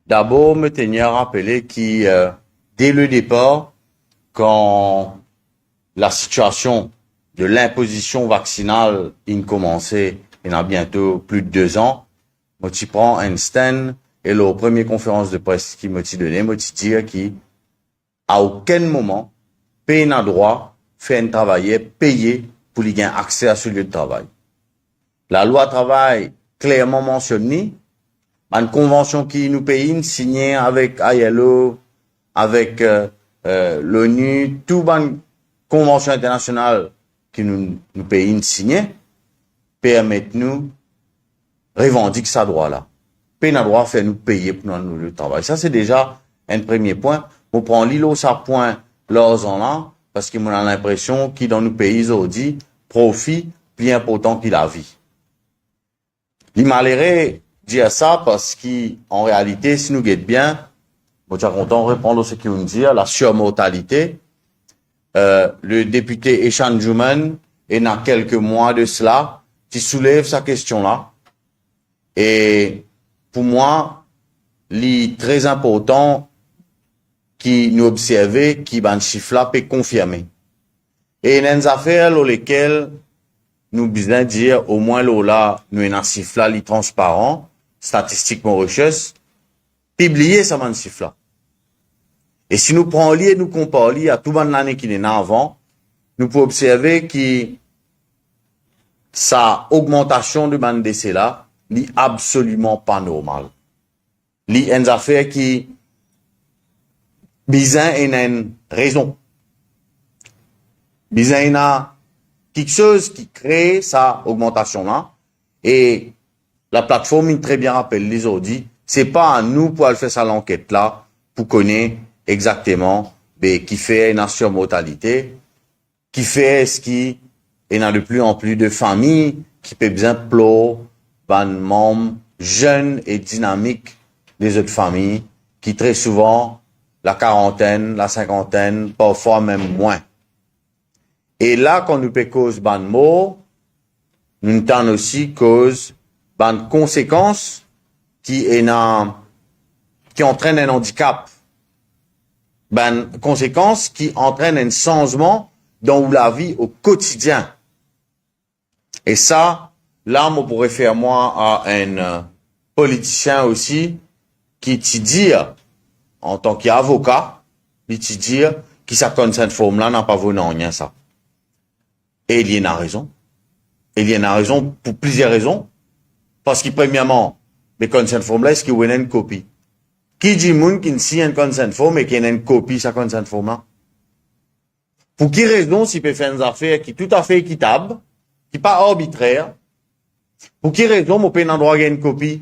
D'abord, me tenir à rappeler que dès le départ, quand la situation de l'imposition vaccinale a commencé, il y a bientôt plus de 2 ans, moi, tu prends un stand et la première conférence de presse qui m'a donné, m'a dit qu'à aucun moment, pays n'a droit faire un travail payé pour lui gagner accès à ce lieu de travail. La loi travail clairement mentionne une convention qui nous paye signée avec ILO, avec l'ONU, toute une convention internationale qui nous paye signée, permet nous revendiquer ce droit-là. Pays n'a droit faire nous payer pour nous le travail. Ça, c'est déjà un premier point. On prend l'îlot, ça point leurs en là, parce qu'on a l'impression qu'il dans nos pays aujourd'hui, profit plus important que la vie. Il m'allait dire ça parce qu'en réalité, si nous guettons bien, je suis content de répondre à ce qu'on dit, la surmortalité. Le député Eshan Juman, il y a quelques mois de cela, qui soulève sa question-là. Et pour moi, il est très important qui nous observe, qui ban chiffre-là peut confirmer. Et il y a des affaires dans lesquelles nous besoin dire au moins là, nous avons un chiffre-là, il transparent, statistiquement recherche, publier ça ban chiffre-là. Et si nous prenons et nous comparons à tout l'année qui est avant, nous pouvons observer que sa augmentation de ban décès là, n'est absolument pas normal. Il y a une affaire qui bizarre et une raison. Bizarre et a quelque chose qui crée sa augmentation là. Et la plateforme est très bien rappelle les audits. C'est pas à nous pour aller faire ça l'enquête là, pour connaître exactement, qui fait une surmortalité, qui fait ce qui, il y a de plus en plus de familles qui peuvent bien pleurer, ban membres jeunes et dynamiques des autres familles, qui très souvent, la quarantaine, la cinquantaine, parfois même moins. Et là, quand nous peut cause ban mort, nous avons aussi cause ban conséquences qui entraînent un handicap. Ben, conséquences qui entraînent un changement dans la vie au quotidien. Et ça, là, on pourrait faire moi à un politicien aussi, qui te dit, en tant qu'avocat, il te dit, qui ça cette forme-là n'a pas voulu rien, ça. Et il y en a raison. Et il y en a raison pour plusieurs raisons. Parce que, premièrement, mais consent form-là, est-ce qu'il y a une copie? Qui dit moun qui ne signe un consent form et qui a une copie de sa consent form-là? Pour qui raison s'il peut faire une affaire qui est tout à fait équitable, qui n'est pas arbitraire? Pour qui raison mon peut un droit à une copie?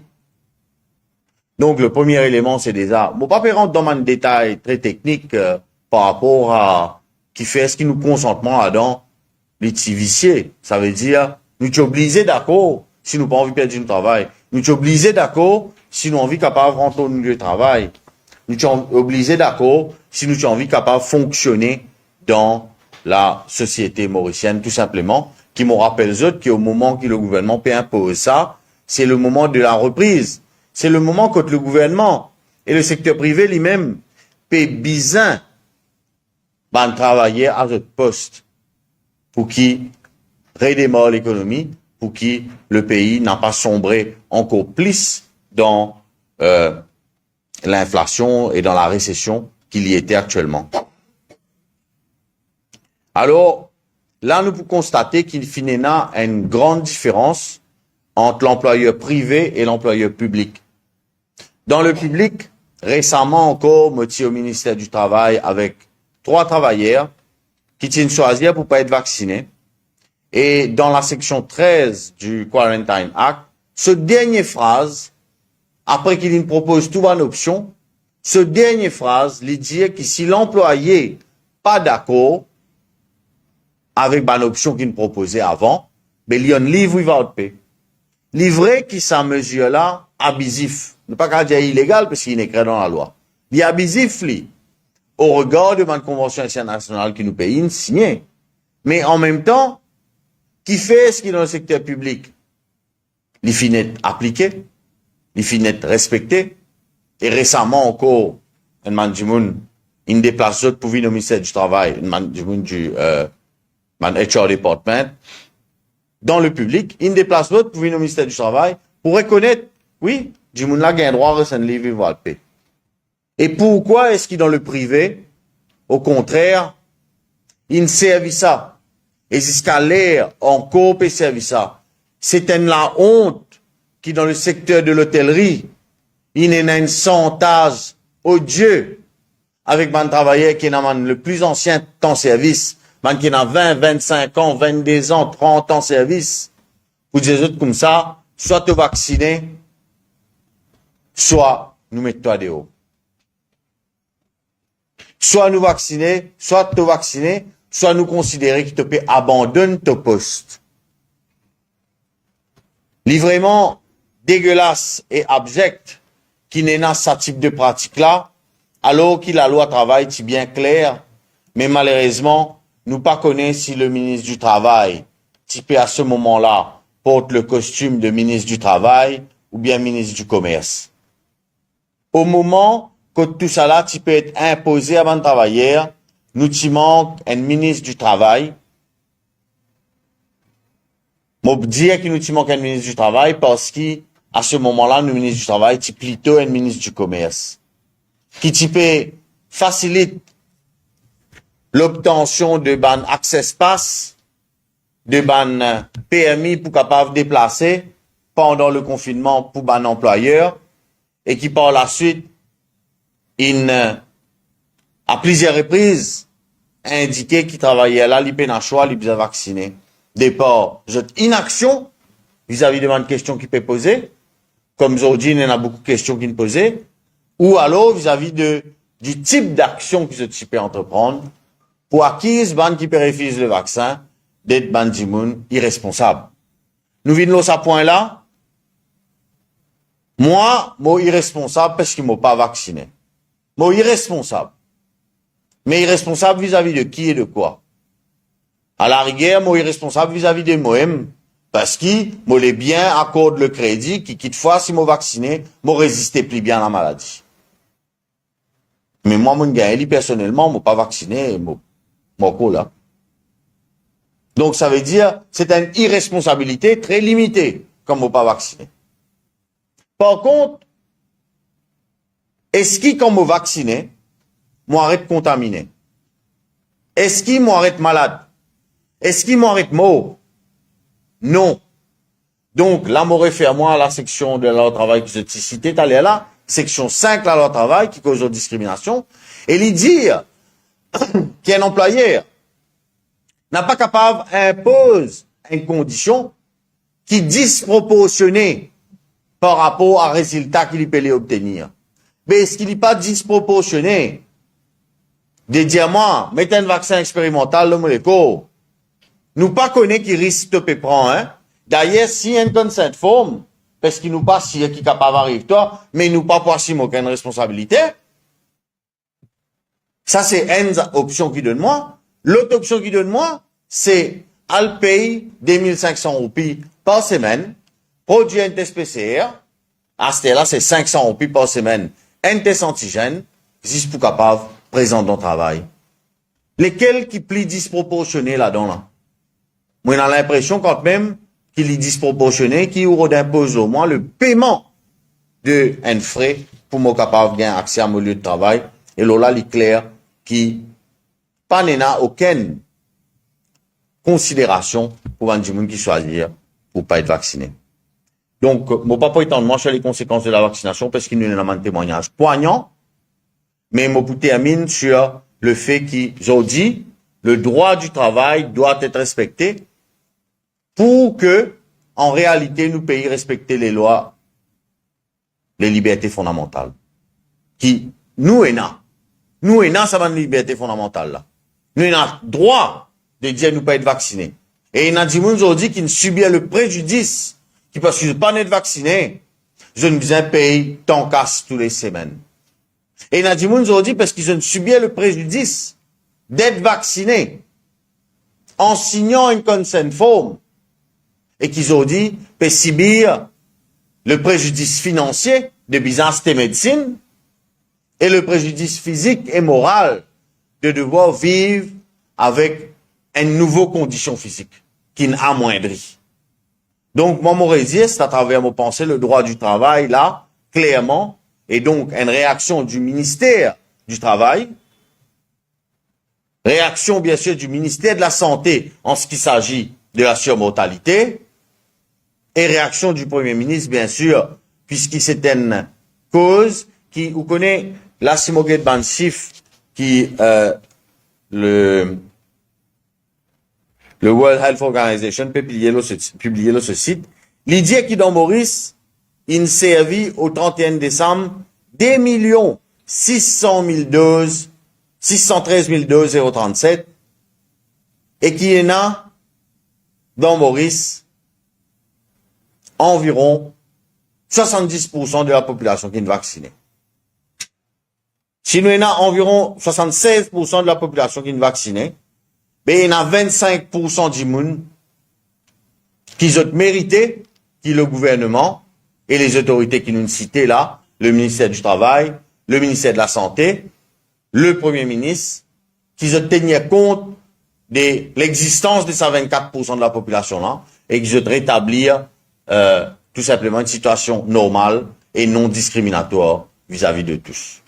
Donc, le premier élément, c'est déjà, mon pas rentrer dans un détail très technique, par rapport à, qui fait est-ce qu'il nous consentement là-dedans, les petits viciés. Ça veut dire, nous sommes obligés d'accord, si nous pas envie de perdre notre travail. Nous sommes obligés d'accord, si nous avons envie capable de rentrer au milieu de travail. Nous sommes obligés d'accord, si nous avons envie capable de fonctionner dans la société mauricienne, tout simplement, qui me rappelle eux qu'au moment que le gouvernement peut imposer ça, c'est le moment de la reprise. C'est le moment quand le gouvernement et le secteur privé lui-même peut bien travailler à notre poste pour qui redémarre l'économie, pour qui le pays n'a pas sombré encore plus dans l'inflation et dans la récession qu'il y était actuellement. Alors, là, nous pouvons constater qu'il y a une grande différence entre l'employeur privé et l'employeur public. Dans le public, récemment encore, moi, au ministère du Travail avec 3 travailleurs qui tiennent choisir pour pas être vaccinés. Et dans la section 13 du Quarantine Act, ce dernière phrase, après qu'il nous propose toute une option, ce dernière phrase, il dit que si l'employé pas d'accord avec une option qu'il nous proposait avant, mais il y a un livre without pay. Livré qui sa mesure-là, abusif. Ne pas qu'à dire illégal parce qu'il est écrit dans la loi. Il est abusif, lui, au regard de ma convention internationale qui nous paye signée. Mais en même temps, qui fait ce qui est dans le secteur public? Il finit appliqué, il finit respecté. Et récemment encore, un mandjimoun, il déplace d'autres pour venir au ministère du Travail, un mandjimoun du HR Department, dans le public, il déplace d'autres pour venir au ministère du Travail, pour reconnaître, oui, du moun là gagne droit à un livre valpé. Et pourquoi est-ce qu'il dans le privé, au contraire, il ne servent ça? Et jusqu'à l'air, encore peut servir ça. C'est la honte qui dans le secteur de l'hôtellerie, il y a un chantage odieux avec un travailleur qui a le plus ancien temps service, qui a 20, 25 ans, 22 ans, 30 ans service. Pour des autres comme ça, soit te vacciner, soit nous mettons toi dehors. Soit nous vacciner, soit te vacciner, soit nous considérer que tu peux abandonner ton poste. Livrement dégueulasse et abject qui n'est pas ce type de pratique-là, alors que la loi travail est bien claire, mais malheureusement, nous pas connaissons si le ministre du Travail, typé à ce moment-là, porte le costume de ministre du Travail ou bien ministre du Commerce. Au moment que tout ça là, tu peux être imposé avant de travailler, nous t'y manque un ministre du Travail. Je dis que nous t'y manque un ministre du Travail parce qu'à ce moment-là, le ministre du Travail, c'est plutôt un ministre du Commerce. Qui peut facilite l'obtention de ban access pass, de ban permis pour capable déplacer pendant le confinement pour ban employeur et qui par la suite, à plusieurs reprises, a indiqué qu'il travaillait là, il peut n'a choix, il peut vacciner. Départ, inaction vis-à-vis de une question qu'il peut poser, comme aujourd'hui, il y en a beaucoup de questions qu'il poser, ou alors vis-à-vis du type d'action que ce peut entreprendre pour acquise ban qui peut refuser le vaccin d'être ban dimoun irresponsable. Nous venons à ce point-là. Moi irresponsable parce qu'il m'a pas vacciné. Moi irresponsable. Mais irresponsable vis-à-vis de qui et de quoi? À la rigueur, moi irresponsable vis-à-vis de moi-même. Parce que moi les biens accorde le crédit qui toutefois si moi vacciné, moi résister plus bien à la maladie. Mais moi, mon gars, personnellement, moi pas vacciné, moi là. Donc ça veut dire, c'est une irresponsabilité très limitée, comme moi pas vacciné. Par contre, est-ce que quand moi vacciné, moi arrête contaminé? Est-ce qu'il moi arrête malade? Est-ce qu'il moi arrête mort? Non. Donc, là, moi réfère moi à la section de la loi travail que je t'ai cité, t'allais là, section 5 de la loi travail qui cause de discrimination, et il dit qu'un employeur n'a pas capable impose une condition qui est disproportionnée par rapport à résultat qu'il peut obtenir. Mais est-ce qu'il n'est pas disproportionné de dire moi, mettez un vaccin expérimental, le molécule, nous pas connaît qui risque de prendre, hein? D'ailleurs, si un consent forme, parce qu'il nous pas si qui est capable d'arriver toi, mais nous pas pour si aucune responsabilité. Ça, c'est une option qui donne moi. L'autre option qui donne moi, c'est, al paye 2500 roupies par semaine, produit un test PCR, à ce là, c'est 500 roupies par semaine, un test antigène, juste pour capable, présent dans le travail. Lesquels qui plient disproportionnés là-dedans, là? Moi, j'ai l'impression quand même qu'il est disproportionné, qu'il impose au moins le paiement de un frais pour moi capable de gagner accès à mon lieu de travail. Et là, il est clair qui pas n'a aucune considération pour un gens qui choisir pour pas être vacciné. Donc, mon papa est en moi sur les conséquences de la vaccination parce qu'il nous a un témoignage poignant, mais mon termine sur le fait qu'aujourd'hui, le droit du travail doit être respecté pour que, en réalité, nous pays respecter les lois, les libertés fondamentales. Qui, nous ça va une liberté fondamentale, là. Nous avons droit de dire nous pas être vaccinés. Et il y a des gens aujourd'hui qui subissent le préjudice, qui parce qu'ils ne sont pas être vaccinés, je ne viens payer tant casse tous les semaines. Et il y a des gens aujourd'hui parce qu'ils ont subi le préjudice d'être vaccinés en signant une consent form et qu'ils ont dit peuvent subir le préjudice financier de business de médecine et le préjudice physique et moral de devoir vivre avec une nouvelle condition physique qui n'amoindrit. Donc, moi, mon résiste à travers mon pensée, le droit du travail, là, clairement, et donc une réaction du ministère du Travail, réaction, bien sûr, du ministère de la Santé en ce qui s'agit de la surmortalité, et réaction du Premier ministre, bien sûr, puisqu'il c'est une cause qui, vous connaissez, la Simoguet Bansif, qui, le World Health Organization peut publier ce site. L'idée qui dans Maurice, il servi au 31 décembre 2 600 000 doses, 613 000 doses 037, et qui est là, dans Maurice, environ 70% de la population qui est vaccinée. Si nous avons environ 76% de la population qui est vaccinée, ben, il y a 25% du monde qui ont mérité, qui le gouvernement et les autorités qui nous citent là, le ministère du Travail, le ministère de la Santé, le Premier ministre, qui ont tenu compte de l'existence de ces 24% de la population là, et qui ont rétablir tout simplement une situation normale et non discriminatoire vis-à-vis de tous.